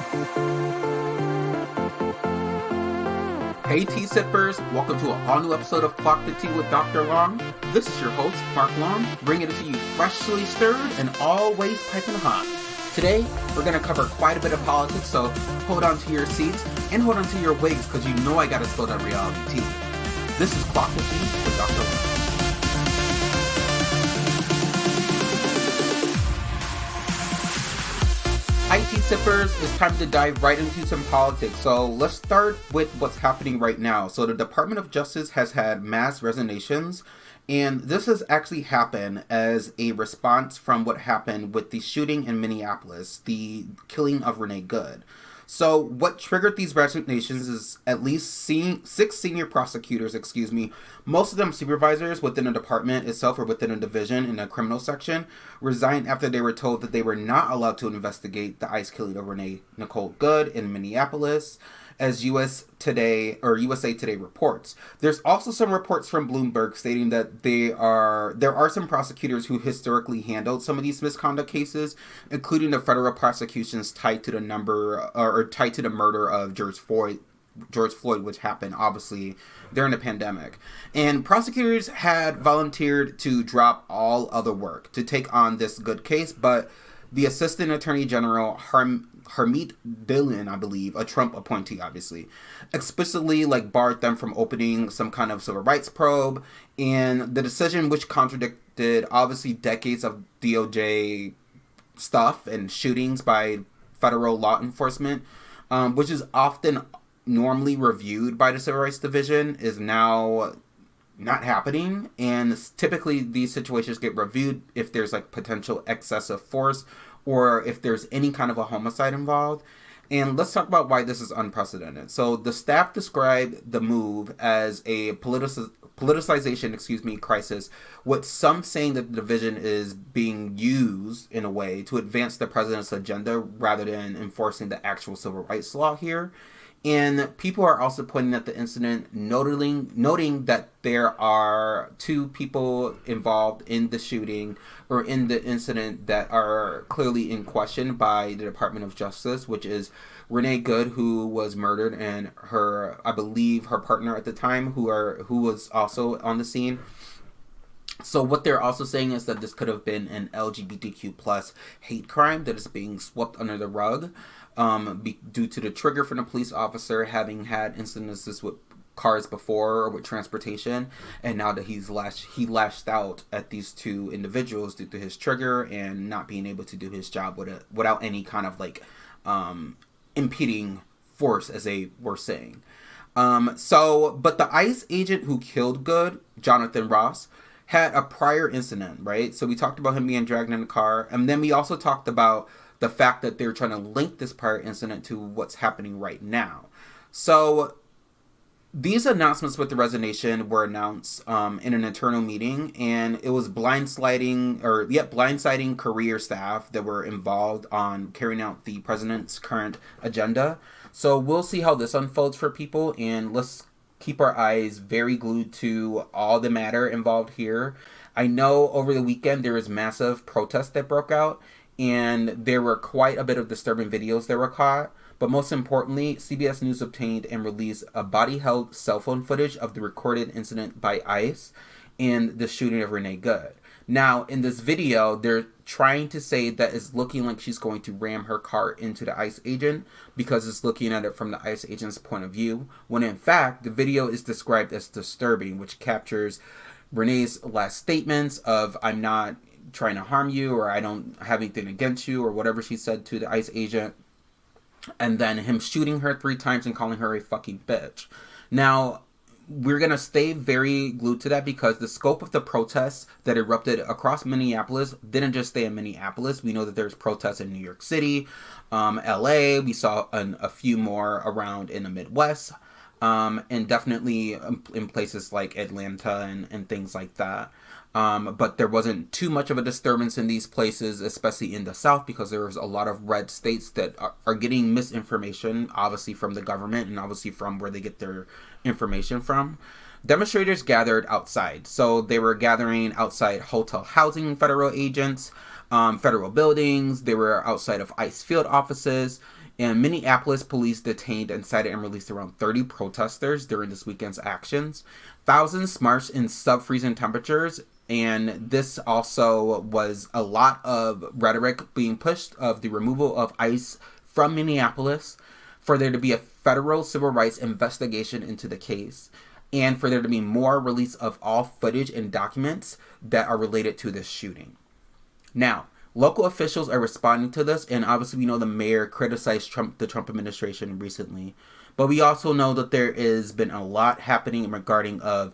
Hey tea sippers, welcome to an all-new episode of Clock the Tea with Dr. Long. This is your host, Mark Long, bringing it to you freshly stirred and always piping hot. Today, we're going to cover quite a bit of politics, so hold on to your seats and hold on to your wigs because you know I got to spill that reality tea. This is Clock the Tea with Dr. Long. Hi tea sippers, it's time to dive right into some politics. So let's start with what's happening right now. So the Department of Justice has had mass resignations, and this has actually happened as a response from what happened with the shooting in Minneapolis, the killing of Renee Good. So what triggered these resignations is at least six senior prosecutors, most of them supervisors within a department itself or within a division in a criminal section, resigned after they were told that they were not allowed to investigate the ICE killing of Renee Nicole Good in Minneapolis, as USA Today reports. There's also some reports from Bloomberg stating that there are some prosecutors who historically handled some of these misconduct cases, including the federal prosecutions tied to the murder of George Floyd, which happened obviously during the pandemic. And prosecutors had volunteered to drop all other work to take on this good case, but the Assistant Attorney General Harmeet Dillon, I believe, a Trump appointee, obviously, explicitly barred them from opening some kind of civil rights probe, and the decision, which contradicted obviously decades of DOJ stuff and shootings by federal law enforcement, which is often normally reviewed by the Civil Rights Division, is now not happening. And typically these situations get reviewed if there's potential excessive force or if there's any kind of a homicide involved. And let's talk about why this is unprecedented. So the staff described the move as a politicization crisis, with some saying that the division is being used in a way to advance the president's agenda rather than enforcing the actual civil rights law here. And people are also pointing at the incident, noting that there are two people involved in the shooting or in the incident that are clearly in question by the Department of Justice, which is Renee Good, who was murdered, and her partner at the time, who was also on the scene. So what they're also saying is that this could have been an LGBTQ plus hate crime that is being swept under the rug. Due to the trigger from the police officer having had incidences with cars before or with transportation, and now that he lashed out at these two individuals due to his trigger and not being able to do his job without any kind of impeding force, as they were saying. But the ICE agent who killed Good, Jonathan Ross, had a prior incident, right? So we talked about him being dragged in the car, and then we also talked about the fact that they're trying to link this prior incident to what's happening right now. So these announcements with the resignation were announced in an internal meeting, and it was blindsiding career staff that were involved on carrying out the president's current agenda. So we'll see how this unfolds for people, and let's keep our eyes very glued to all the matter involved here. I know over the weekend there was massive protests that broke out, and there were quite a bit of disturbing videos that were caught. But most importantly, CBS News obtained and released a body-held cell phone footage of the recorded incident by ICE and the shooting of Renee Good. Now, in this video, they're trying to say that it's looking like she's going to ram her car into the ICE agent because it's looking at it from the ICE agent's point of view, when in fact, the video is described as disturbing, which captures Renee's last statements of, "I'm not trying to harm you," or "I don't have anything against you," or whatever she said to the ICE agent, and then him shooting her 3 times and calling her a fucking bitch. Now, we're going to stay very glued to that because the scope of the protests that erupted across Minneapolis didn't just stay in Minneapolis. We know that there's protests in New York City, LA. We saw a few more around in the Midwest, and definitely in places like Atlanta and things like that. But there wasn't too much of a disturbance in these places, especially in the South, because there was a lot of red states that are getting misinformation, obviously from the government and obviously from where they get their information from. Demonstrators gathered outside. So they were gathering outside hotel housing federal agents, federal buildings. They were outside of ICE field offices. And Minneapolis police detained, incited, and released around 30 protesters during this weekend's actions. Thousands marched in sub-freezing temperatures, and this also was a lot of rhetoric being pushed of the removal of ICE from Minneapolis, for there to be a federal civil rights investigation into the case, and for there to be more release of all footage and documents that are related to this shooting. Now, local officials are responding to this, and obviously we know the mayor criticized the Trump administration recently, but we also know that there has been a lot happening regarding of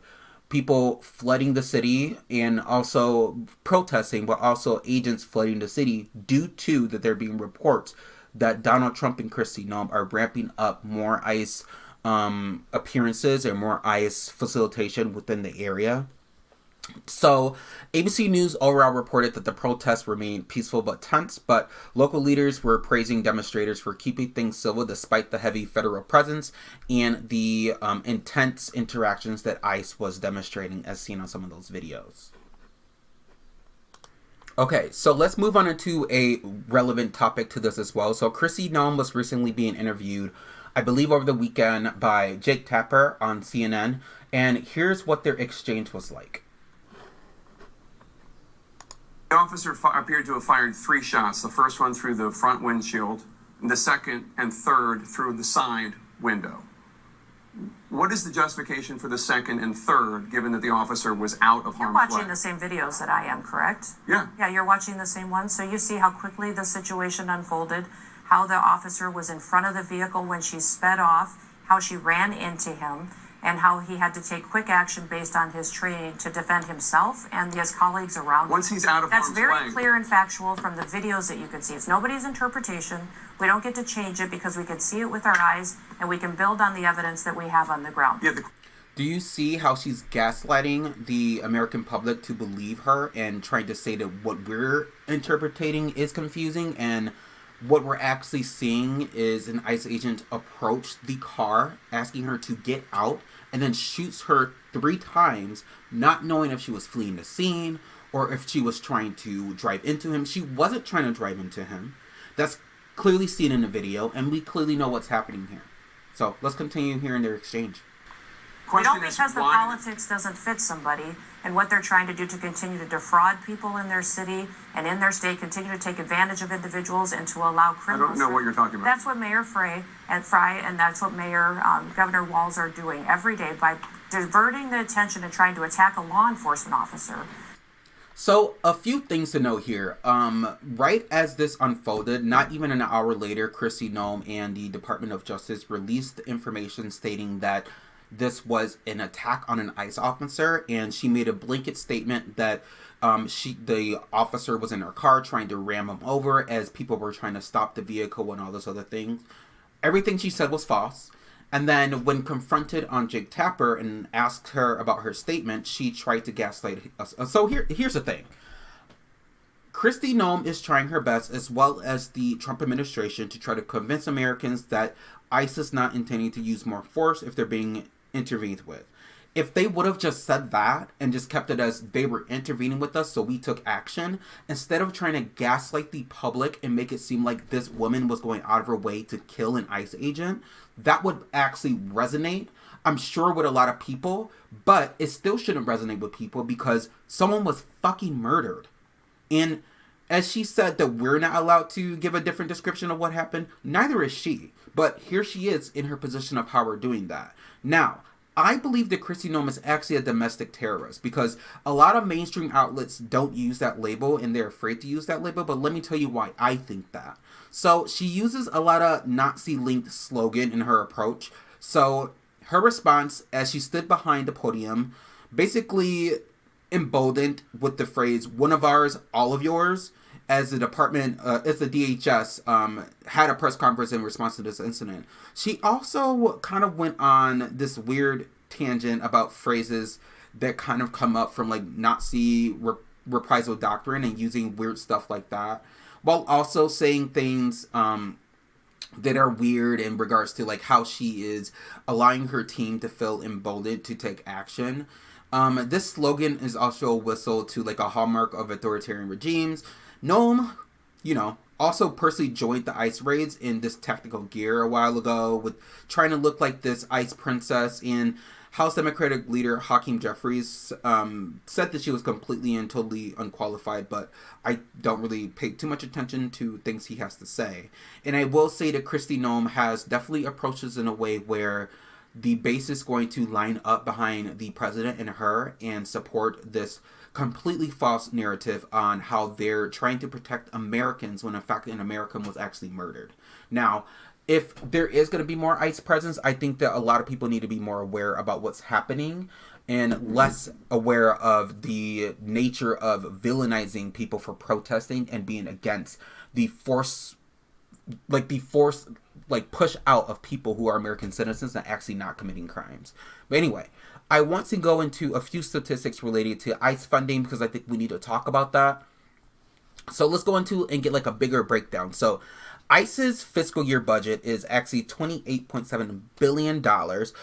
people flooding the city and also protesting, but also agents flooding the city due to that there being reports that Donald Trump and Kristi Noem are ramping up more ICE appearances and more ICE facilitation within the area. So, ABC News overall reported that the protests remained peaceful but tense, but local leaders were praising demonstrators for keeping things civil despite the heavy federal presence and the intense interactions that ICE was demonstrating, as seen on some of those videos. Okay, so let's move on into a relevant topic to this as well. So, Kristi Noem was recently being interviewed, I believe over the weekend, by Jake Tapper on CNN, and here's what their exchange was like. The officer appeared to have fired 3 shots, the first one through the front windshield, and the second and third through the side window. What is the justification for the second and third, given that the officer was out of harm's way? You're watching the same videos that I am, correct? Yeah. Yeah, you're watching the same ones, so you see how quickly the situation unfolded, how the officer was in front of the vehicle when she sped off, how she ran into him, and how he had to take quick action based on his training to defend himself and his colleagues around him. Once he's out of harm's way. That's very clear and factual from the videos that you can see. It's nobody's interpretation. We don't get to change it because we can see it with our eyes and we can build on the evidence that we have on the ground. Yeah, Do you see how she's gaslighting the American public to believe her and trying to say that what we're interpreting is confusing, and what we're actually seeing is an ICE agent approach the car, asking her to get out, and then shoots her 3 times, not knowing if she was fleeing the scene or if she was trying to drive into him. She wasn't trying to drive into him. That's clearly seen in the video, and we clearly know what's happening here. So let's continue here in their exchange. We don't, because the politics doesn't fit somebody and what they're trying to do to continue to defraud people in their city and in their state, continue to take advantage of individuals and to allow criminals. I don't know what you're talking about. That's what Mayor Fry and that's what Governor Walz are doing every day by diverting the attention and trying to attack a law enforcement officer. So, a few things to note here. Right as this unfolded, not even an hour later, Kristi Noem and the Department of Justice released information stating that this was an attack on an ICE officer, and she made a blanket statement that the officer was in her car trying to ram him over as people were trying to stop the vehicle and all those other things. Everything she said was false. And then when confronted on Jake Tapper and asked her about her statement, she tried to gaslight us. So here's the thing. Kristi Noem is trying her best, as well as the Trump administration, to try to convince Americans that ICE is not intending to use more force if they're being intervened with. If they would have just said that and just kept it as they were intervening with us, so we took action, instead of trying to gaslight the public and make it seem like this woman was going out of her way to kill an ICE agent, that would actually resonate, I'm sure, with a lot of people, but it still shouldn't resonate with people because someone was fucking murdered. And as she said that we're not allowed to give a different description of what happened, neither is she. But here she is in her position of how we're doing that. Now, I believe that Kristi Noem is actually a domestic terrorist because a lot of mainstream outlets don't use that label and they're afraid to use that label. But let me tell you why I think that. So she uses a lot of Nazi-linked slogan in her approach. So her response, as she stood behind the podium, basically emboldened with the phrase, "one of ours, all of yours," as the DHS had a press conference in response to this incident. She also kind of went on this weird tangent about phrases that kind of come up from like Nazi reprisal doctrine and using weird stuff like that, while also saying things that are weird in regards to like how she is allowing her team to feel emboldened to take action. This slogan is also a whistle to like a hallmark of authoritarian regimes. Noem, also personally joined the ICE raids in this tactical gear a while ago, with trying to look like this ICE princess. And House Democratic leader Hakeem Jeffries said that she was completely and totally unqualified, but I don't really pay too much attention to things he has to say. And I will say that Kristi Noem has definitely approached this in a way where the base is going to line up behind the president and her and support this completely false narrative on how they're trying to protect Americans when in fact an American was actually murdered. Now, if there is going to be more ICE presence, I think that a lot of people need to be more aware about what's happening and less aware of the nature of villainizing people for protesting and being against the force push out of people who are American citizens and actually not committing crimes. But anyway, I want to go into a few statistics related to ICE funding because I think we need to talk about that. So let's go into and get like a bigger breakdown. So ICE's fiscal year budget is actually $28.7 billion,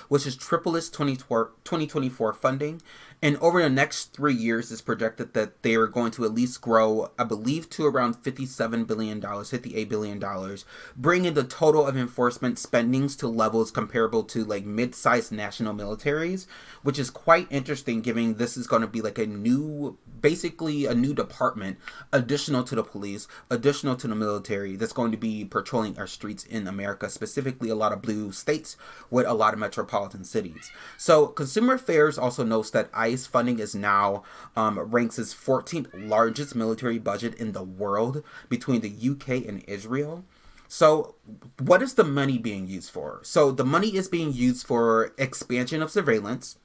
which is triple its 2024 funding. And over the next 3 years, it's projected that they are going to at least grow, I believe, to around $57 billion, $58 billion, bringing the total of enforcement spendings to levels comparable to like mid-sized national militaries, which is quite interesting given this is going to be like basically a new department, additional to the police, additional to the military, that's going to be patrolling our streets in America, specifically a lot of blue states with a lot of metropolitan cities. So Consumer Affairs also notes that ICE funding is now ranks as 14th largest military budget in the world between the UK and Israel. So what is the money being used for? So the money is being used for expansion of surveillance,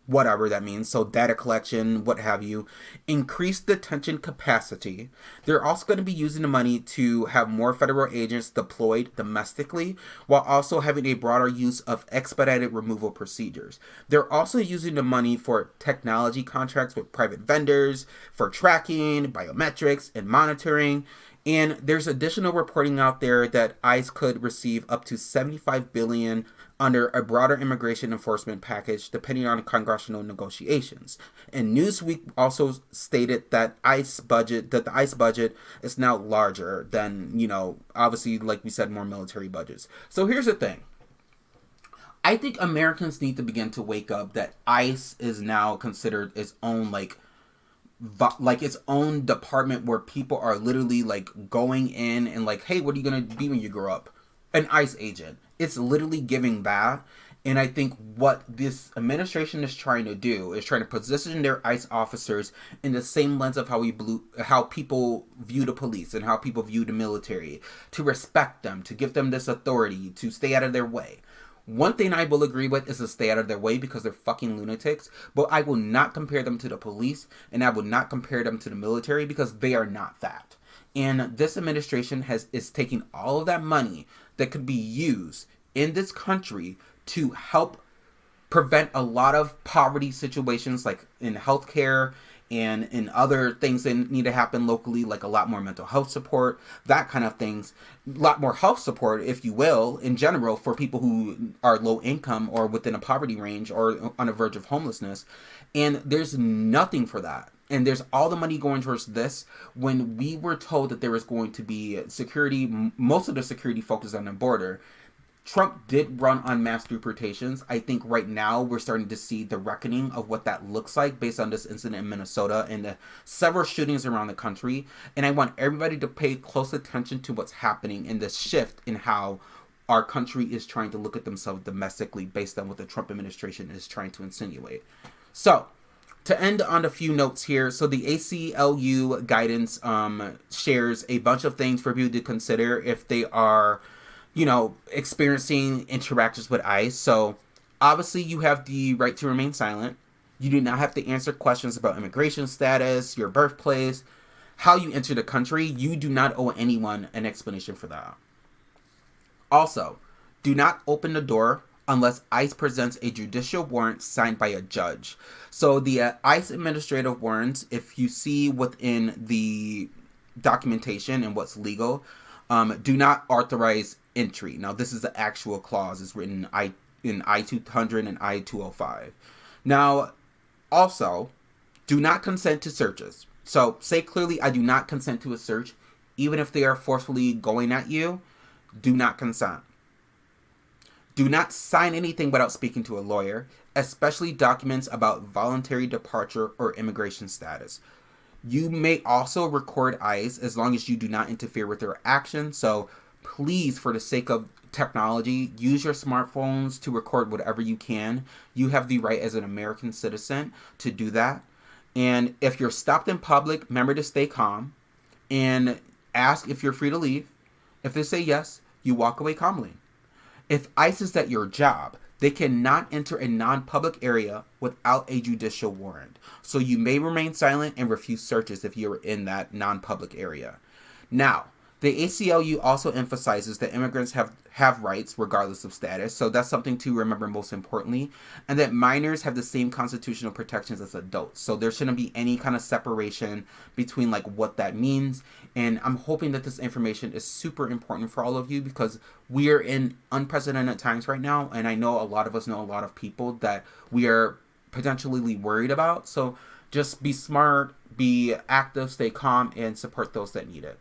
whatever that means, so data collection, what have you, increase detention capacity. They're also going to be using the money to have more federal agents deployed domestically, while also having a broader use of expedited removal procedures. They're also using the money for technology contracts with private vendors, for tracking, biometrics, and monitoring. And there's additional reporting out there that ICE could receive up to $75 billion under a broader immigration enforcement package, depending on congressional negotiations. And Newsweek also stated that the ICE budget is now larger than, obviously, like we said, more military budgets. So here's the thing. I think Americans need to begin to wake up that ICE is now considered its own, like its own department where people are literally like going in and like, hey, what are you going to be when you grow up? An ICE agent. It's literally giving that. And I think what this administration is trying to do is trying to position their ICE officers in the same lens of how people view the police and how people view the military, to respect them, to give them this authority, to stay out of their way. One thing I will agree with is to stay out of their way because they're fucking lunatics, but I will not compare them to the police, and I will not compare them to the military because they are not that. And this administration is taking all of that money that could be used in this country to help prevent a lot of poverty situations, like in healthcare and in other things that need to happen locally, like a lot more mental health support, that kind of things, a lot more health support, if you will, in general, for people who are low income or within a poverty range or on the verge of homelessness. And there's nothing for that. And there's all the money going towards this when we were told that there was going to be security, most of the security focused on the border. Trump did run on mass deportations. I think right now we're starting to see the reckoning of what that looks like based on this incident in Minnesota and the several shootings around the country. And I want everybody to pay close attention to what's happening in this shift in how our country is trying to look at themselves domestically based on what the Trump administration is trying to insinuate. So, to end on a few notes here, so the ACLU guidance shares a bunch of things for people to consider if they are, experiencing interactions with ICE. So obviously you have the right to remain silent. You do not have to answer questions about immigration status, your birthplace, how you enter the country. You do not owe anyone an explanation for that. Also, do not open the door unless ICE presents a judicial warrant signed by a judge. So the ICE administrative warrants, if you see within the documentation and what's legal, do not authorize entry. Now, this is the actual clause. It's written in I-200 and I-205. Now, also, do not consent to searches. So, say clearly, I do not consent to a search. even if they are forcefully going at you, do not consent. Do not sign anything without speaking to a lawyer, especially documents about voluntary departure or immigration status. You may also record ICE as long as you do not interfere with their actions. So please, for the sake of technology, use your smartphones to record whatever you can. You have the right as an American citizen to do that. And if you're stopped in public, remember to stay calm and ask if you're free to leave. If they say yes, you walk away calmly. If ICE is at your job, they cannot enter a non-public area without a judicial warrant. So you may remain silent and refuse searches if you're in that non-public area. Now, the ACLU also emphasizes that immigrants have rights regardless of status, so that's something to remember most importantly, and that minors have the same constitutional protections as adults. So there shouldn't be any kind of separation between like what that means, and I'm hoping that this information is super important for all of you because we are in unprecedented times right now, and I know a lot of us know a lot of people that we are potentially worried about. So just be smart, be active, stay calm, and support those that need it.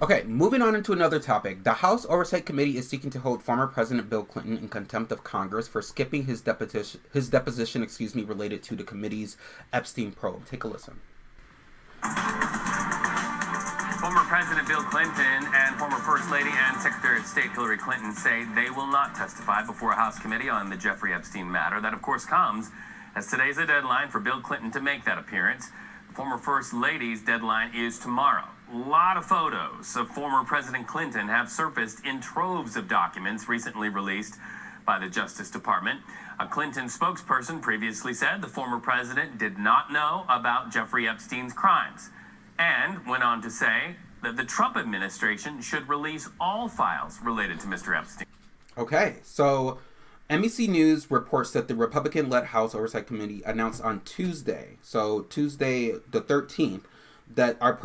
Okay, moving on into another topic. The House Oversight Committee is seeking to hold former President Bill Clinton in contempt of Congress for skipping his deposition, related to the committee's Epstein probe. Take a listen. Former President Bill Clinton and former First Lady and Secretary of State Hillary Clinton say they will not testify before a House committee on the Jeffrey Epstein matter. That, of course, comes as today's the deadline for Bill Clinton to make that appearance. The former First Lady's deadline is tomorrow. A lot of photos of former President Clinton have surfaced in troves of documents recently released by the Justice Department. A Clinton spokesperson previously said the former president did not know about Jeffrey Epstein's crimes and went on to say that the Trump administration should release all files related to Mr. Epstein. Okay, so NBC News reports that the Republican-led House Oversight Committee announced on Tuesday, so Tuesday the 13th, that our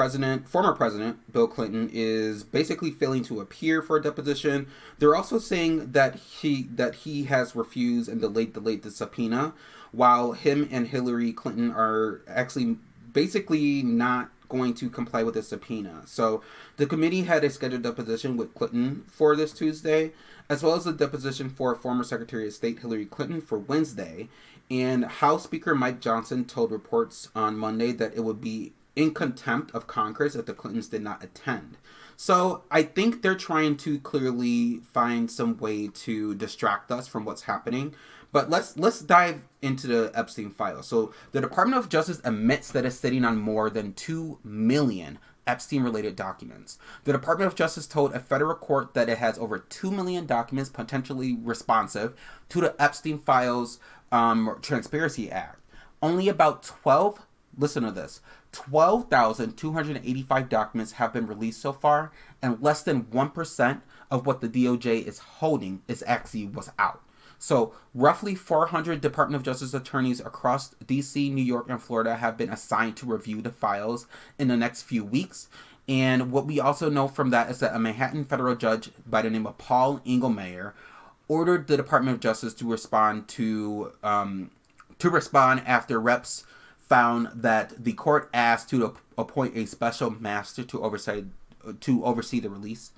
former president, Bill Clinton, is basically failing to appear for a deposition. They're also saying that he has refused and delayed the subpoena, while him and Hillary Clinton are actually basically not going to comply with the subpoena. So the committee had a scheduled deposition with Clinton for this Tuesday, as well as a deposition for former Secretary of State Hillary Clinton for Wednesday. And House Speaker Mike Johnson told reports on Monday that it would be in contempt of Congress if the Clintons did not attend. So I think they're trying to clearly find some way to distract us from what's happening. But let's dive into the Epstein file. So the Department of Justice admits that it's sitting on more than 2 million Epstein-related documents. The Department of Justice told a federal court that it has over 2 million documents potentially responsive to the Epstein files Transparency Act. Only about 12,285 documents have been released so far, and less than 1% of what the DOJ is holding was out. So roughly 400 Department of Justice attorneys across DC, New York, and Florida have been assigned to review the files in the next few weeks. And what we also know from that is that a Manhattan federal judge by the name of Paul Engelmayer ordered the Department of Justice to respond after reps found that the court asked to appoint a special master to oversee the release.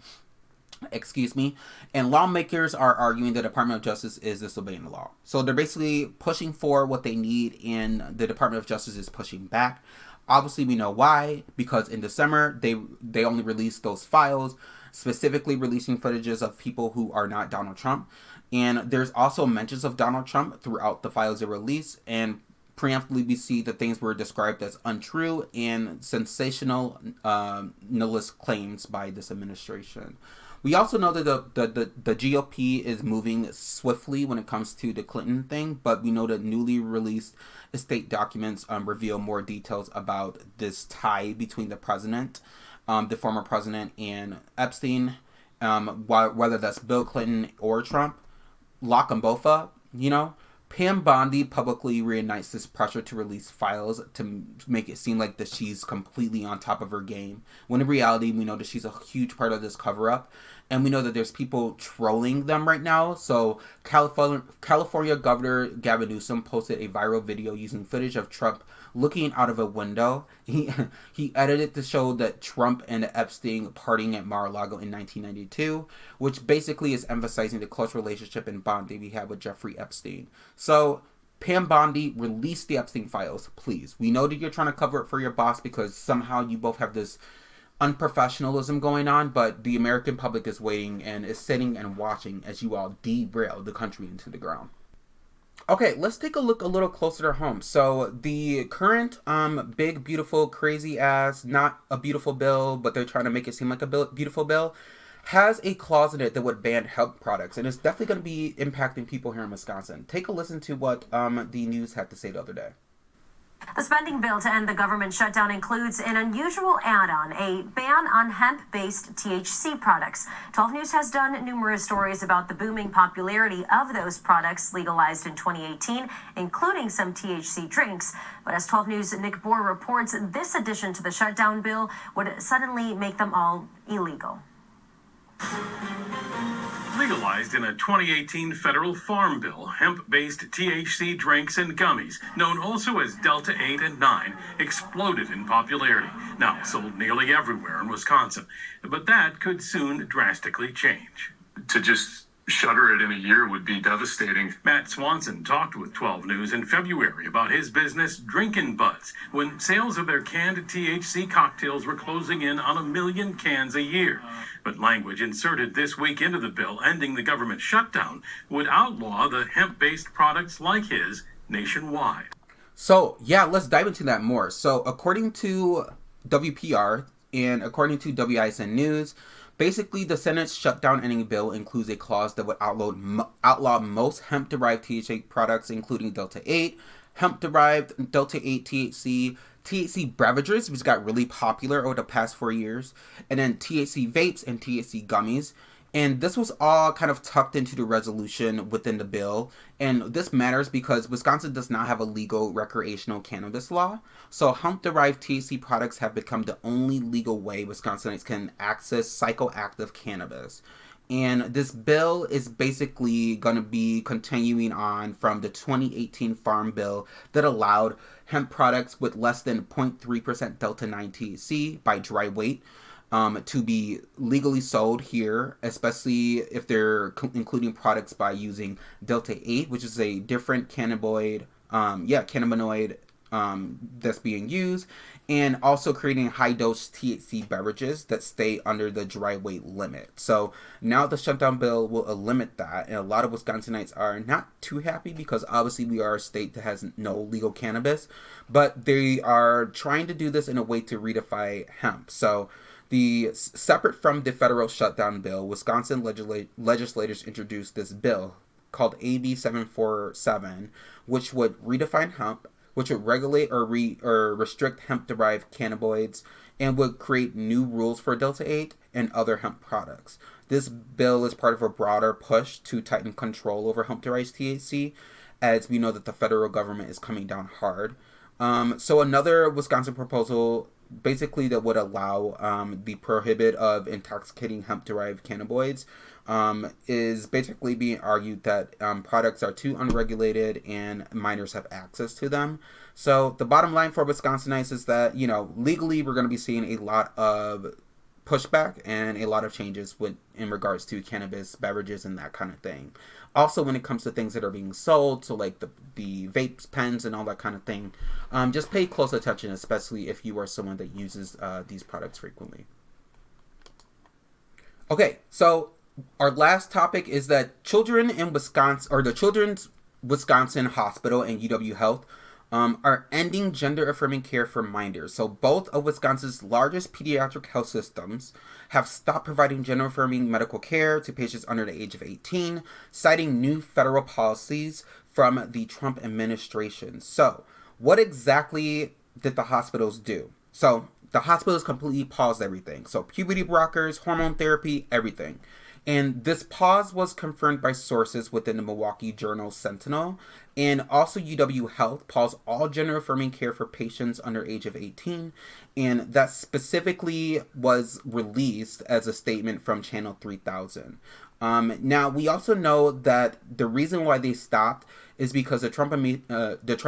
And lawmakers are arguing the Department of Justice is disobeying the law. So they're basically pushing for what they need, and the Department of Justice is pushing back. Obviously, we know why, because in December, they only released those files, specifically releasing footages of people who are not Donald Trump. And there's also mentions of Donald Trump throughout the files they release, and preemptively we see that things were described as untrue and sensational nihilist claims by this administration. We also know that the GOP is moving swiftly when it comes to the Clinton thing, but we know that newly released estate documents reveal more details about this tie between the president, the former president, and Epstein, whether that's Bill Clinton or Trump. Lock them both up, Pam Bondi publicly reignites this pressure to release files to make it seem like that she's completely on top of her game, when in reality we know that she's a huge part of this cover-up, and we know that there's people trolling them right now. So California Governor Gavin Newsom posted a viral video using footage of Trump looking out of a window He he edited the show that Trump and Epstein partying at Mar-a-Lago in 1992, which basically is emphasizing the close relationship and bond that we had with Jeffrey Epstein. So, Pam Bondi, release the Epstein files, please. We know that you're trying to cover it for your boss because somehow you both have this unprofessionalism going on, but the American public is waiting and is sitting and watching as you all derail the country into the ground. Okay, let's take a look a little closer to home. So the current big, beautiful, crazy ass, not a beautiful bill, but they're trying to make it seem like a beautiful bill, has a clause in it that would ban hemp products, and it's definitely going to be impacting people here in Wisconsin. Take a listen to what the news had to say the other day. The spending bill to end the government shutdown includes an unusual add-on, a ban on hemp-based THC products. 12 News has done numerous stories about the booming popularity of those products legalized in 2018, including some THC drinks. But as 12 News' Nick Bohr reports, this addition to the shutdown bill would suddenly make them all illegal. Legalized in a 2018 federal farm bill, hemp-based THC drinks and gummies, known also as Delta 8 and 9, exploded in popularity, now sold nearly everywhere in Wisconsin. But that could soon drastically change. To just shutter it in a year would be devastating. Matt Swanson talked with 12 News in February about his business Drinkin' Buds, when sales of their canned THC cocktails were closing in on 1 million cans a year. But language inserted this week into the bill ending the government shutdown would outlaw the hemp-based products like his nationwide. So, yeah, let's dive into that more. So, according to WPR and according to WISN News, basically the Senate's shutdown ending bill includes a clause that would outlaw most hemp-derived THC products, including Delta 8, hemp-derived Delta 8 THC, THC beverages, which got really popular over the past 4 years, and then THC vapes and THC gummies. And this was all kind of tucked into the resolution within the bill. And this matters because Wisconsin does not have a legal recreational cannabis law. So hemp-derived THC products have become the only legal way Wisconsinites can access psychoactive cannabis. And this bill is basically going to be continuing on from the 2018 Farm Bill that allowed hemp products with less than 0.3% Delta 9 THC by dry weight to be legally sold here, especially if they're including products by using Delta 8, which is a different cannabinoid that's being used, and also creating high-dose THC beverages that stay under the dry weight limit. So now the shutdown bill will limit that, and a lot of Wisconsinites are not too happy because obviously we are a state that has no legal cannabis, but they are trying to do this in a way to redefine hemp. So separate from the federal shutdown bill, Wisconsin legislators introduced this bill called AB 747, which would redefine hemp, which would regulate or restrict hemp-derived cannabinoids, and would create new rules for Delta 8 and other hemp products. This bill is part of a broader push to tighten control over hemp-derived THC, as we know that the federal government is coming down hard. So another Wisconsin proposal basically that would allow the prohibit of intoxicating hemp-derived cannabinoids is basically being argued that products are too unregulated and minors have access to them. So the bottom line for Wisconsinites is that, legally we're going to be seeing a lot of pushback and a lot of changes in regards to cannabis beverages and that kind of thing. Also, when it comes to things that are being sold, so like the vapes, pens, and all that kind of thing, just pay close attention, especially if you are someone that uses these products frequently. Okay, so our last topic is that children in Wisconsin, or the Children's Wisconsin Hospital and UW Health, are ending gender-affirming care for minors. So both of Wisconsin's largest pediatric health systems have stopped providing gender-affirming medical care to patients under the age of 18, citing new federal policies from the Trump administration. So what exactly did the hospitals do? So the hospitals completely paused everything. So puberty blockers, hormone therapy, everything. And this pause was confirmed by sources within the Milwaukee Journal Sentinel And also UW Health paused all gender-affirming care for patients under age of 18. And that specifically was released as a statement from Channel 3000. Now, we also know that the reason why they stopped is because the Trump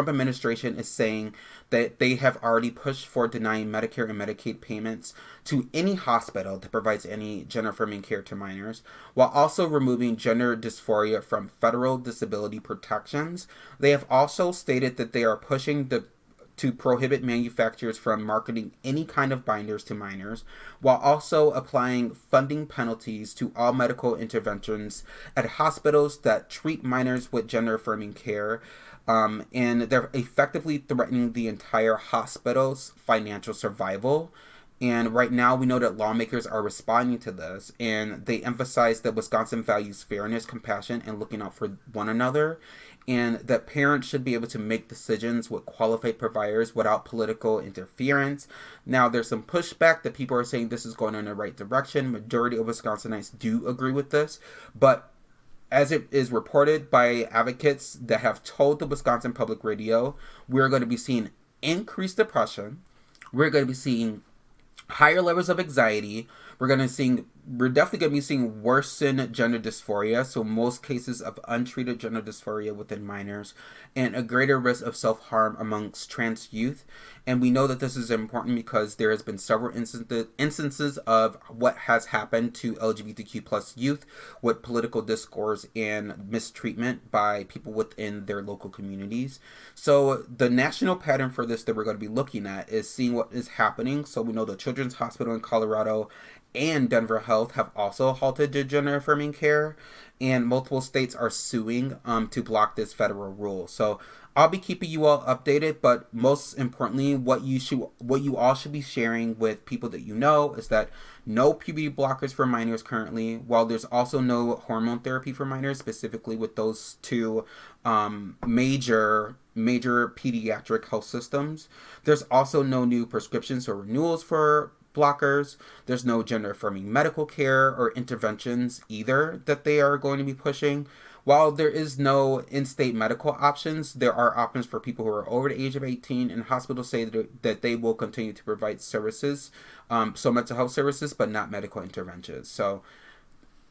administration is saying that they have already pushed for denying Medicare and Medicaid payments to any hospital that provides any gender-affirming care to minors, while also removing gender dysphoria from federal disability protections. They have also stated that they are pushing to prohibit manufacturers from marketing any kind of binders to minors, while also applying funding penalties to all medical interventions at hospitals that treat minors with gender-affirming care. And they're effectively threatening the entire hospital's financial survival. And right now, we know that lawmakers are responding to this, and they emphasize that Wisconsin values fairness, compassion, and looking out for one another, and that parents should be able to make decisions with qualified providers without political interference. Now, there's some pushback that people are saying this is going in the right direction. Majority of Wisconsinites do agree with this, but as it is reported by advocates that have told the Wisconsin Public Radio, we're going to be seeing increased depression. We're going to be seeing higher levels of anxiety. We're definitely going to be seeing worsened gender dysphoria, so most cases of untreated gender dysphoria within minors, and a greater risk of self-harm amongst trans youth. And we know that this is important because there has been several instances of what has happened to LGBTQ plus youth with political discourse and mistreatment by people within their local communities. So the national pattern for this that we're going to be looking at is seeing what is happening. So we know the Children's Hospital in Colorado and Denver Health have also halted their gender-affirming care, and multiple states are suing to block this federal rule. So I'll be keeping you all updated, but most importantly, what you all should be sharing with people that you know is that no puberty blockers for minors currently, while there's also no hormone therapy for minors, specifically with those two major pediatric health systems. There's also no new prescriptions or renewals for blockers. There's no gender-affirming medical care or interventions either that they are going to be pushing. While there is no in-state medical options, there are options for people who are over the age of 18, and hospitals say that they will continue to provide services, so mental health services, but not medical interventions. So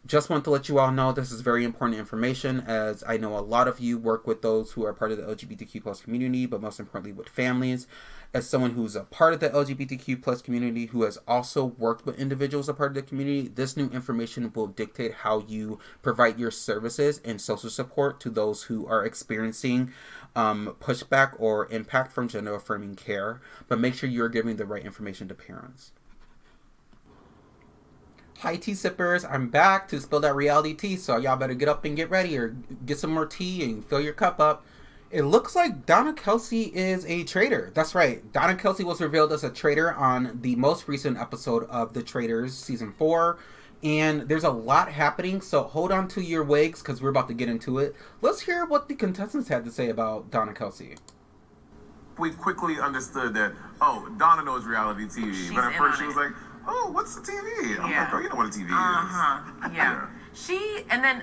just want to let you all know this is very important information, as I know a lot of you work with those who are part of the LGBTQ plus community, but most importantly with families. As someone who's a part of the LGBTQ plus community who has also worked with individuals a part of the community, this new information will dictate how you provide your services and social support to those who are experiencing pushback or impact from gender-affirming care. But make sure you're giving the right information to parents. Hi tea sippers, I'm back to spill that reality tea, so y'all better get up and get ready or get some more tea and fill your cup up. It looks like Donna Kelsey is a traitor. That's right. Donna Kelsey was revealed as a traitor on the most recent episode of The Traitors, Season 4. And there's a lot happening, so hold on to your wigs because we're about to get into it. Let's hear what the contestants had to say about Donna Kelsey. We quickly understood that, Donna knows reality TV. She's but at first she was it. like, what's the TV? I'm Yeah. like, girl, you know what a TV is. Yeah. And then,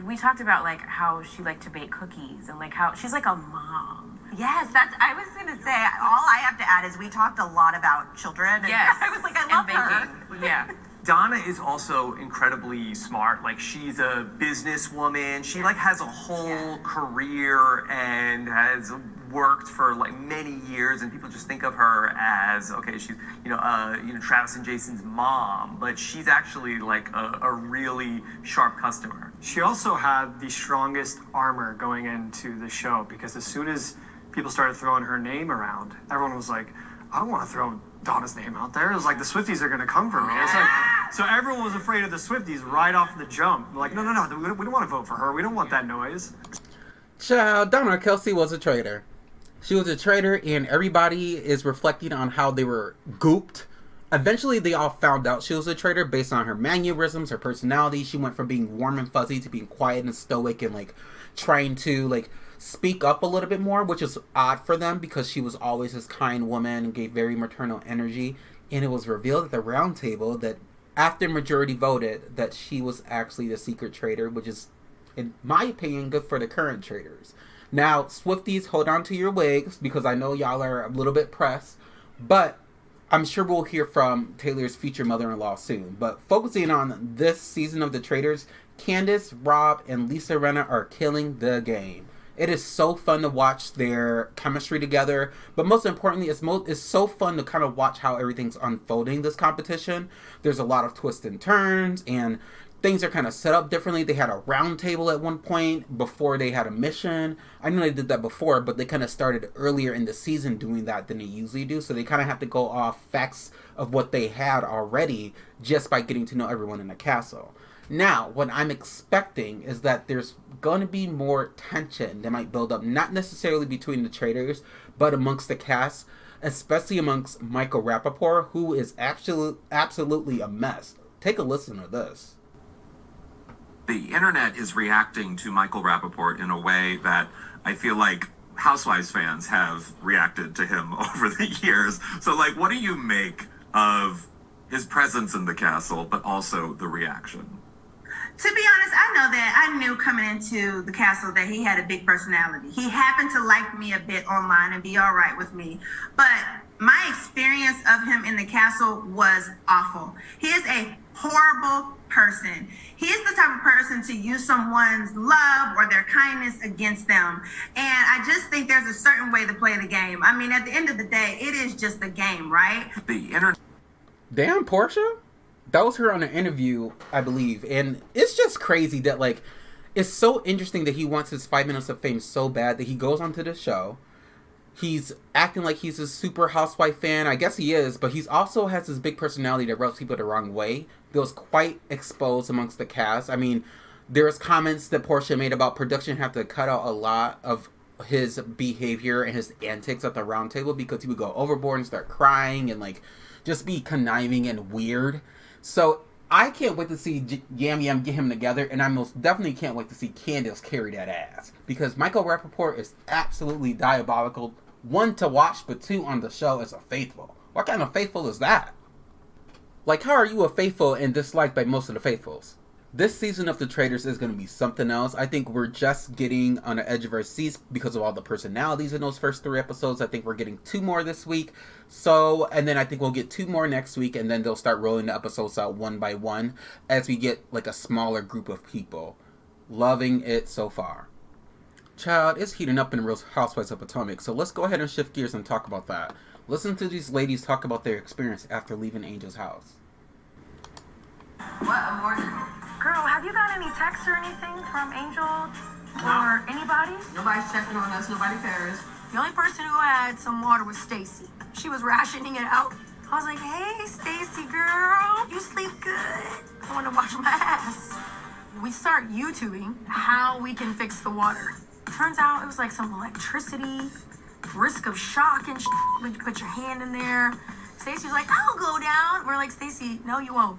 we talked about, how she liked to bake cookies and, how she's like a mom. Yes, I was going to say, all I have to add is we talked a lot about children. And Yes. I was like, I love her. baking. Yeah. Donna is also incredibly smart. She's a businesswoman. She has a whole career and has worked for many years, and people just think of her as she's Travis and Jason's mom, but she's actually a really sharp customer. She also had the strongest armor going into the show, because as soon as people started throwing her name around, everyone was like, I don't want to throw Donna's name out there. It was like, the Swifties are going to come for me. It's so everyone was afraid of the Swifties right off the jump. No, we don't want to vote for her. We don't want that noise. Child, Donna Kelsey was a traitor. She was a traitor, and everybody is reflecting on how they were gooped. Eventually, they all found out she was a traitor based on her mannerisms, her personality. She went from being warm and fuzzy to being quiet and stoic and, trying to, speak up a little bit more, which is odd for them because she was always this kind woman and gave very maternal energy. And it was revealed at the round table that after majority voted that she was actually the secret traitor, which is, in my opinion, good for the current traitors. Now, Swifties, hold on to your wigs because I know y'all are a little bit pressed, but I'm sure we'll hear from Taylor's future mother-in-law soon. But focusing on this season of The Traitors, Candace, Rob, and Lisa Rinna are killing the game. It is so fun to watch their chemistry together, but most importantly, it's so fun to kind of watch how everything's unfolding this competition. There's a lot of twists and turns, and things are kind of set up differently. They had a round table at one point before they had a mission. I know they did that before, but they kind of started earlier in the season doing that than they usually do. So they kind of have to go off facts of what they had already just by getting to know everyone in the castle. Now, what I'm expecting is that there's going to be more tension that might build up, not necessarily between the traitors, but amongst the cast, especially amongst Michael Rapaport, who is absolutely a mess. Take a listen to this. The internet is reacting to Michael Rapaport in a way that I feel like Housewives fans have reacted to him over the years. So, like, what do you make of his presence in the castle, but also the reaction? To be honest, I know that I knew coming into the castle that he had a big personality. He happened to like me a bit online and be all right with me. But my experience of him in the castle was awful. He is a horrible person. He is the type of person to use someone's love or their kindness against them. And I just think there's a certain way to play the game. I mean, at the end of the day, it is just a game, right? The internet. Damn, Portia? That was her on an interview, I believe. And it's just crazy that, like, it's so interesting that he wants his 5 minutes of fame so bad that he goes onto the show. He's acting like he's a super housewife fan. I guess he is, but he's also has this big personality that rubs people the wrong way. Feels quite exposed amongst the cast. I mean, there's comments that Portia made about production have to cut out a lot of his behavior and his antics at the round table because he would go overboard and start crying and, like, just be conniving and weird. So I can't wait to see Yam Yam get him together, and I most definitely can't wait to see Candace carry that ass. Because Michael Rapaport is absolutely diabolical. One, to watch, but two, on the show as a faithful. What kind of faithful is that? Like, how are you a faithful and disliked by most of the faithfuls? This season of The Traitors is going to be something else. I think we're just getting on the edge of our seats because of all the personalities in those first 3 episodes. I think we're getting 2 more this week. So, and then I think we'll get 2 more next week, and then they'll start rolling the episodes out one by one as we get, like, a smaller group of people. Loving it so far. Child, it's heating up in Real Housewives of Potomac, so let's go ahead and shift gears and talk about that. Listen to these ladies talk about their experience after leaving Angel's house. What a morning. Girl, have you got any texts or anything from Angel or anybody? Nobody's checking on us. Nobody cares. The only person who had some water was Stacy. She was rationing it out. I was like, hey, Stacy, girl, you sleep good. I want to wash my ass. We start YouTubing how we can fix the water. Turns out it was like some electricity, risk of shock and shit. When you put your hand in there. Stacy was like, I'll go down. We're like, Stacy, no, you won't.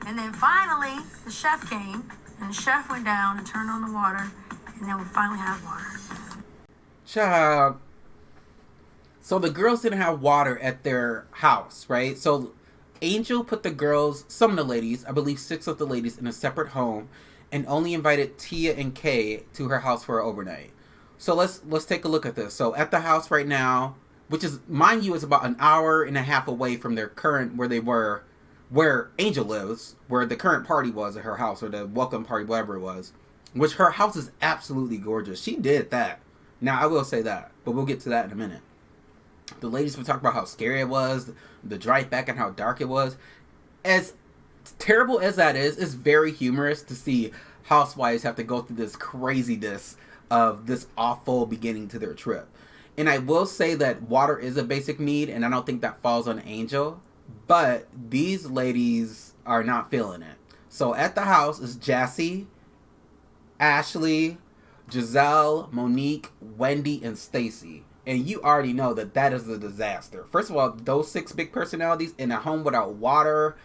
And then finally, the chef came, and the chef went down and turned on the water, and then we finally had water. Child. So the girls didn't have water at their house, right? So Angel put the girls, some of the ladies, I believe 6 of the ladies, in a separate home, and only invited Tia and Kay to her house for an overnight. So let's take a look at this. So at the house right now, which is, mind you, is about an hour and a half away from their current, where Angel lives, where the current party was at her house, or the welcome party, whatever it was, which her house is absolutely gorgeous. She did that. Now, I will say that, but we'll get to that in a minute. The ladies would talk about how scary it was, the drive back, and how dark it was. As terrible as that is, it's very humorous to see housewives have to go through this craziness of this awful beginning to their trip. And I will say that water is a basic need, and I don't think that falls on Angel. But these ladies are not feeling it. So at the house is Jassy, Ashley, Giselle, Monique, Wendy, and Stacy. And you already know that that is a disaster. First of all, those 6 big personalities in a home without water,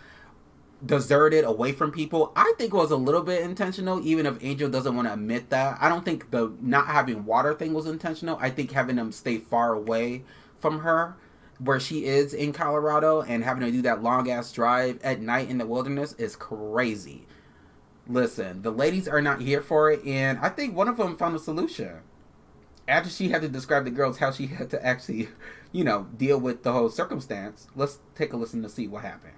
deserted, away from people, I think was a little bit intentional, even if Angel doesn't want to admit that. I don't think the not having water thing was intentional. I think having them stay far away from her, where she is in Colorado, and having to do that long-ass drive at night in the wilderness is crazy. Listen, the ladies are not here for it, and I think one of them found a solution. after she had to describe the girls how she had to actually, deal with the whole circumstance, let's take a listen to see what happened.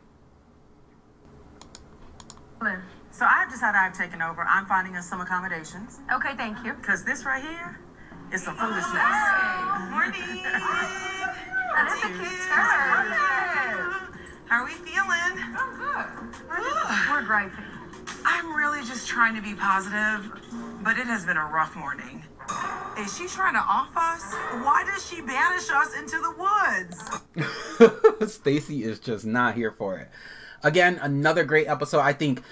So I've decided I've taken over. I'm finding us some accommodations. Okay, thank you. Because this right here is some foolishness. Morning. That is a cute skirt. How are we feeling? We're griping. I'm really just trying to be positive, but it has been a rough morning. Is she trying to off us? Why does she banish us into the woods? Stacy is just not here for it. Again, another great episode. I think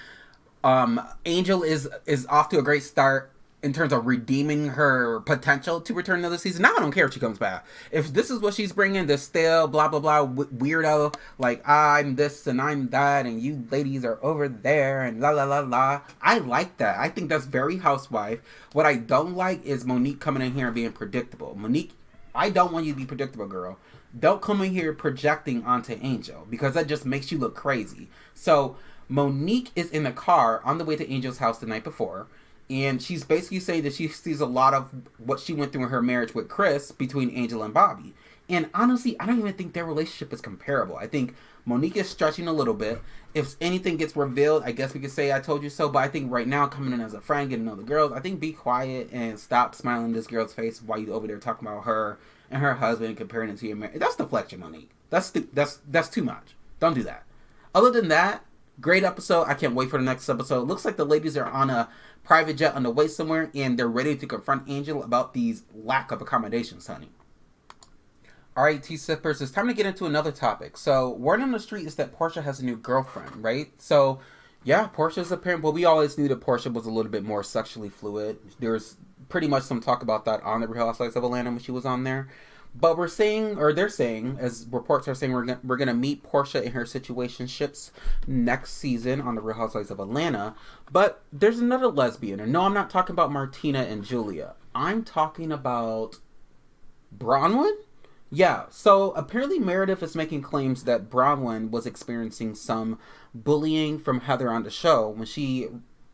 Angel is off to a great start in terms of redeeming her potential to return another season. Now I don't care if she comes back. If this is what she's bringing, this stale blah blah blah weirdo, like I'm this and I'm that and you ladies are over there and la la la la. I like that. I think that's very housewife. What I don't like is Monique coming in here and being predictable. Monique, I don't want you to be predictable, girl. Don't come in here projecting onto Angel because that just makes you look crazy. So Monique is in the car on the way to Angel's house the night before. And she's basically saying that she sees a lot of what she went through in her marriage with Chris between Angel and Bobby. And honestly, I don't even think their relationship is comparable. I think Monique is stretching a little bit. If anything gets revealed, I guess we could say I told you so. But I think right now, coming in as a friend, getting to know the girls, I think be quiet and stop smiling in this girl's face while you over there talking about her and her husband and comparing it to your marriage. That's deflection, Monique. That's too much. Don't do that. Other than that, great episode. I can't wait for the next episode. Looks like the ladies are on a private jet on the way somewhere, and they're ready to confront Angel about these lack of accommodations, honey. Alright, T-Sippers, it's time to get into another topic. So, word on the street is that Portia has a new girlfriend, right? So, yeah, Portia's apparent. Well, we always knew that Portia was a little bit more sexually fluid. There was pretty much some talk about that on the Real Housewives of Atlanta when she was on there. But we're saying, or they're saying, as reports are saying, we're gonna meet Portia in her situationships next season on the Real Housewives of Atlanta. But there's another lesbian, and no, I'm not talking about Martina and Julia. I'm talking about Bronwyn. Yeah. So apparently Meredith is making claims that Bronwyn was experiencing some bullying from Heather on the show when she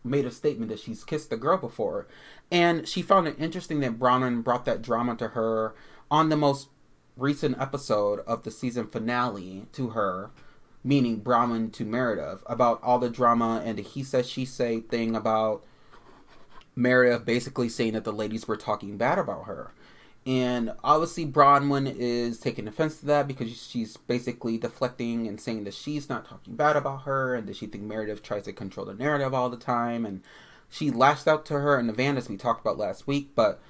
made a statement that she's kissed the girl before, and she found it interesting that Bronwyn brought that drama to her on the most recent episode of the season finale to her, meaning Bronwyn to Meredith, about all the drama and the he said she say thing about Meredith basically saying that the ladies were talking bad about her. And obviously Bronwyn is taking offense to that because she's basically deflecting and saying that she's not talking bad about her and that she thinks Meredith tries to control the narrative all the time. And she lashed out to her in the van as we talked about last week, but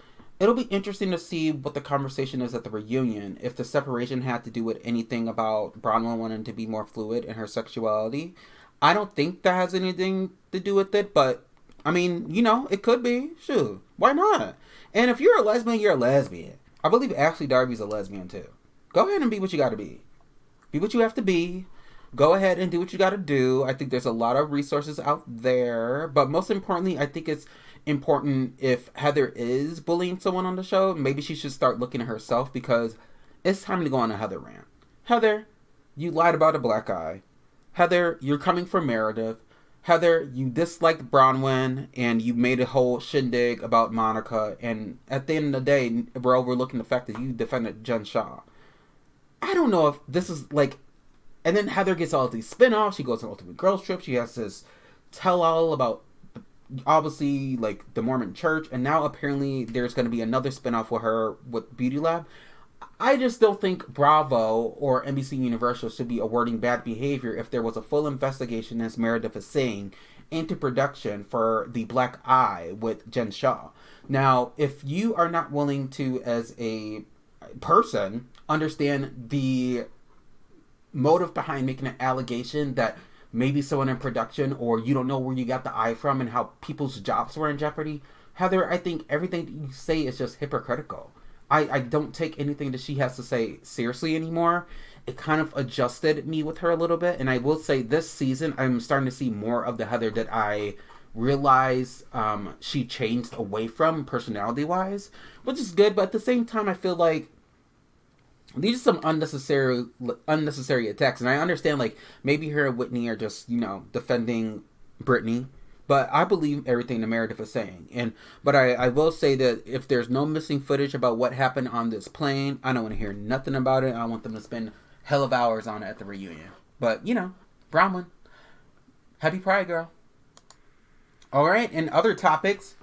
it'll be interesting to see what the conversation is at the reunion. If the separation had to do with anything about Bronwyn wanting to be more fluid in her sexuality. I don't think that has anything to do with it, but I mean, it could be. Sure. Why not? And if you're a lesbian, you're a lesbian. I believe Ashley Darby's a lesbian too. Go ahead and be what you gotta be. Be what you have to be. Go ahead and do what you gotta do. I think there's a lot of resources out there. But most importantly, I think it's important if Heather is bullying someone on the show, maybe she should start looking at herself because it's time to go on a Heather rant. Heather, you lied about a black guy. Heather, you're coming for Meredith. Heather, you disliked Bronwyn and you made a whole shindig about Monica, and at the end of the day, we're overlooking the fact that you defended Jen Shaw. I don't know if this is like, and then Heather gets all these spin-offs. She goes on Ultimate Girls Trip. She has this tell-all about obviously like the Mormon church, and now apparently there's going to be another spinoff with her with Beauty Lab. I just don't think Bravo or NBC Universal should be awarding bad behavior if there was a full investigation, as Meredith is saying, into production for the Black Eye with Jen Shaw. Now, if you are not willing to, as a person, understand the motive behind making an allegation that maybe someone in production, or you don't know where you got the eye from and how people's jobs were in jeopardy, Heather, I think everything that you say is just hypocritical. I don't take anything that she has to say seriously anymore. It kind of adjusted me with her a little bit, and I will say this season I'm starting to see more of the Heather that I realize she changed away from personality-wise, which is good, but at the same time I feel like these are some unnecessary attacks. And I understand, like, maybe her and Whitney are just, defending Brittany. But I believe everything the Meredith is saying. But I will say that if there's no missing footage about what happened on this plane, I don't want to hear nothing about it. I want them to spend hell of hours on it at the reunion. But, you know, Bronwyn, happy Pride, girl. All right, and other topics.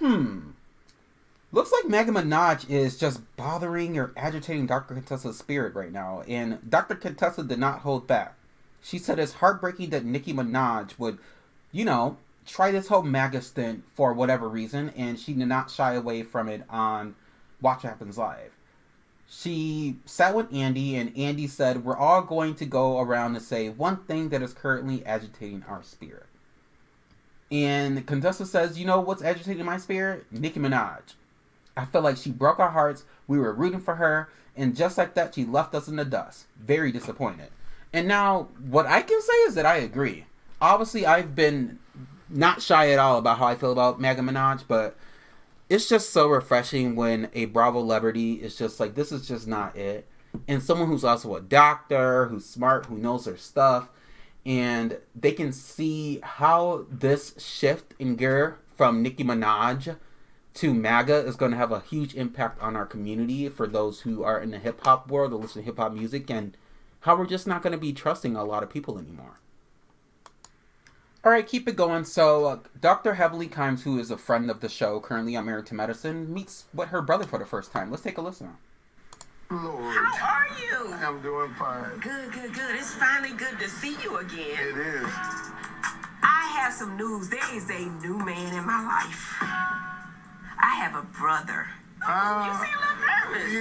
Looks like Nicki Minaj is just bothering or agitating Dr. Contessa's spirit right now. And Dr. Contessa did not hold back. She said it's heartbreaking that Nicki Minaj would, you know, try this whole MAGA stint for whatever reason. And she did not shy away from it on Watch What Happens Live. She sat with Andy, and Andy said, we're all going to go around and say one thing that is currently agitating our spirit. And Contessa says, you know what's agitating my spirit? Nicki Minaj. I feel like she broke our hearts. We were rooting for her. And just like that, she left us in the dust. Very disappointed. And now, what I can say is that I agree. Obviously, I've been not shy at all about how I feel about Nicki Minaj, but it's just so refreshing when a Bravo celebrity is just like, this is just not it. And someone who's also a doctor, who's smart, who knows their stuff, and they can see how this shift in gear from Nicki Minaj to MAGA is going to have a huge impact on our community for those who are in the hip-hop world or listen to hip-hop music, and how we're just not going to be trusting a lot of people anymore. Alright, keep it going. So, Dr. Heavenly Kimes, who is a friend of the show, currently on Married to Medicine, meets with her brother for the first time. Let's take a listen. Lord. How are you? I'm doing fine. Good. It's finally good to see you again. It is. I have some news. There is a new man in my life. I have a brother. You seem a little nervous.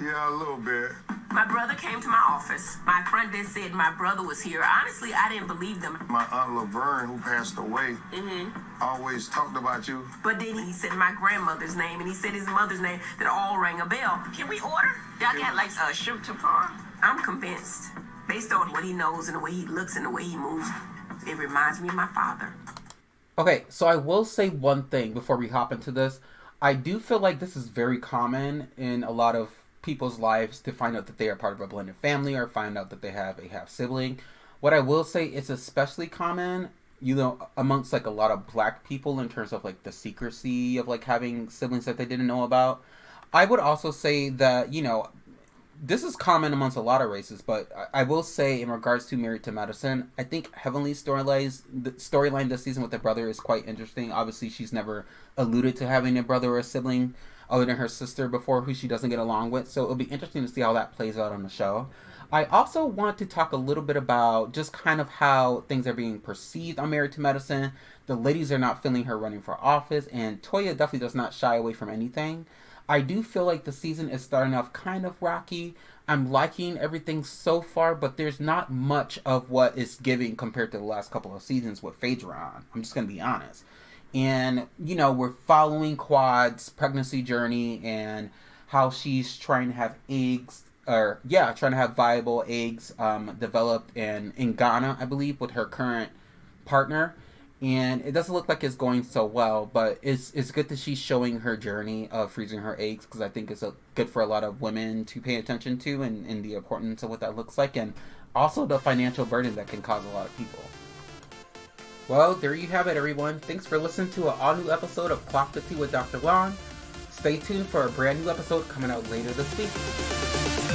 Yeah, a little bit. My brother came to my office. My friend then said my brother was here. Honestly, I didn't believe them. My Aunt Laverne, who passed away, always talked about you. But then he said my grandmother's name, and he said his mother's name, that all rang a bell. Can we order? Y'all got like a shrimp tartare? I'm convinced. Based on what he knows and the way he looks and the way he moves, it reminds me of my father. Okay, so I will say one thing before we hop into this. I do feel like this is very common in a lot of people's lives to find out that they are part of a blended family or find out that they have a half-sibling. What I will say is especially common, you know, amongst like a lot of black people in terms of like the secrecy of like having siblings that they didn't know about. I would also say that, you know, this is common amongst a lot of races, but I will say in regards to Married to Medicine, I think Heavenly's storyline this season with her brother is quite interesting. Obviously, she's never alluded to having a brother or a sibling other than her sister before, who she doesn't get along with. So it'll be interesting to see how that plays out on the show. I also want to talk a little bit about just kind of how things are being perceived on Married to Medicine. The ladies are not feeling her running for office, and Toya definitely does not shy away from anything. I do feel like the season is starting off kind of rocky. I'm liking everything so far, but there's not much of what is giving compared to the last couple of seasons with Phaedra. I'm just going to be honest. And, you know, we're following Quad's pregnancy journey and how she's trying to have trying to have viable eggs developed in Ghana, I believe, with her current partner. And it doesn't look like it's going so well, but it's good that she's showing her journey of freezing her eggs, because I think it's good for a lot of women to pay attention to and the importance of what that looks like, and also the financial burden that can cause a lot of people. Well, there you have it, everyone. Thanks for listening to an all-new episode of Clock the Tea with Dr. Lon. Stay tuned for a brand new episode coming out later this week.